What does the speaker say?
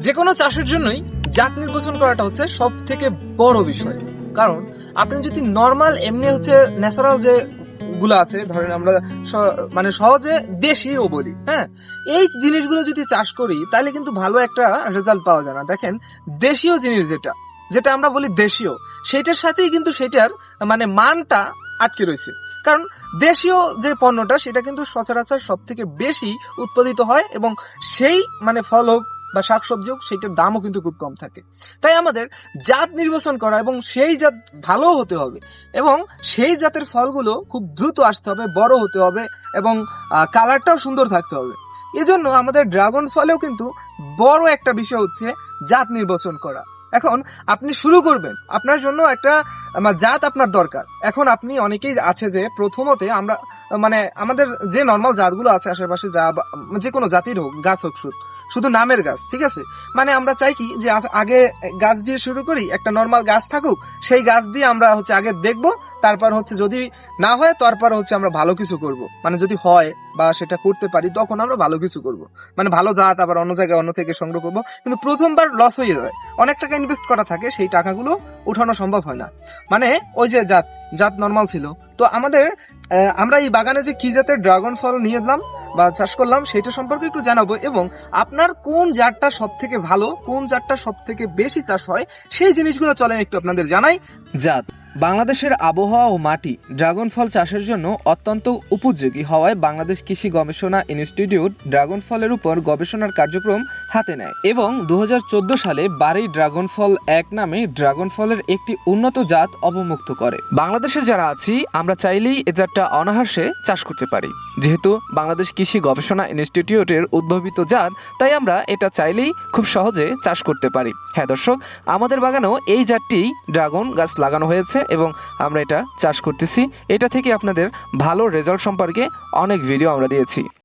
যে কোনো চাষের জন্যই জাত নির্বাচন করাটা হচ্ছে সব থেকে বড় বিষয়। কারণ আপনি যদি নর্মাল এমনি হচ্ছে ন্যাচারাল যে গুলো আছে, ধরেন আমরা মানে সহজে দেশীয় বলি, হ্যাঁ, এই জিনিসগুলো যদি চাষ করি তাহলে কিন্তু ভালো একটা রেজাল্ট পাওয়া যায় না। দেখেন, দেশীয় জিনিস যেটা যেটা আমরা বলি দেশীয়, সেটার সাথেই কিন্তু সেটার মানে মানটা আটকে রয়েছে। কারণ দেশীয় যে পণ্যটা সেটা কিন্তু সচরাচর সব থেকে বেশি উৎপাদিত হয়, এবং সেই মানে ফল হোক বা শাকসবজি হোক, সেটার দামও কিন্তু খুব কম থাকে। তাই আমাদের জাত নির্বাচন করা এবং সেই জাত ভালো হতে হবে, এবং সেই জাতের ফলগুলো খুব দ্রুত আসতে হবে, বড় হতে হবে, এবং কালারটাও সুন্দর থাকতে হবে। এজন্য আমাদের ড্রাগন ফলেও কিন্তু বড় একটা বিষয় হচ্ছে জাত নির্বাচন করা। এখন আপনি শুরু করবেন, আপনার জন্য একটা জাত আপনার দরকার। এখন আপনি অনেকেই আছে যে প্রথমতে আমরা মানে আমাদের যে নর্মাল জাতগুলো আছে আশেপাশে, যে কোনো জাতির হোক, গাছ হোক, শুধু নামের গাছ, ঠিক আছে, মানে আমরা চাই কি যে আগে গাছ দিয়ে শুরু করি, একটা নর্মাল গাছ থাকুক, সেই গাছ দিয়ে আমরা হচ্ছে আগে দেখবো, তারপর হচ্ছে যদি না হয় তারপর হচ্ছে আমরা ভালো কিছু করব, মানে যদি হয় বা সেটা করতে পারি তখন আমরা ভালো কিছু করব, মানে ভালো জাত আবার অন্য জায়গায় অন্য থেকে সংগ্রহ করবো। কিন্তু প্রথমবার লস হয়ে যায়, অনেক টাকা ইনভেস্ট করা থাকে, সেই টাকাগুলো উঠানো সম্ভব হয় না। মানে ওই যে জাত নর্মাল ছিল, তো আমাদের আমরা এই বাগানে যে কি জাতের ড্রাগন ফল নিয়ে এলাম বা চাষ করলাম সেটা সম্পর্কে একটু জানাবো, এবং আপনার কোন জাতটা সব থেকে ভালো, কোন জাতটা সব থেকে বেশি চাষ হয়, সেই জিনিসগুলো চলেন একটু আপনাদের জানাই। জাত বাংলাদেশের আবহাওয়া ও মাটি ড্রাগন ফল চাষের জন্য অত্যন্ত উপযোগী হওয়ায় বাংলাদেশ কৃষি গবেষণা ইনস্টিটিউট ড্রাগন ফলের উপর গবেষণার কার্যক্রম হাতে নেয়, এবং 2014 সালে বাড়ি ড্রাগন ফল 1 নামে ড্রাগন ফলের একটি উন্নত জাত অবমুক্ত করে। বাংলাদেশে যারা আছি আমরা চাইলেই এ জাতটা অনায়াসে চাষ করতে পারি, যেহেতু বাংলাদেশ কৃষি গবেষণা ইনস্টিটিউটের উদ্ভাবিত জাত, তাই আমরা এটা চাইলেই খুব সহজে চাষ করতে পারি। হ্যাঁ দর্শক, আমাদের বাগানেও এই জাতটি ড্রাগন গাছ লাগানো হয়েছে এবং আমরা এটা চাষ করতেছি। এটা থেকে আপনাদের ভালো রেজাল্ট সম্পর্কে অনেক ভিডিও আমরা দিয়েছি।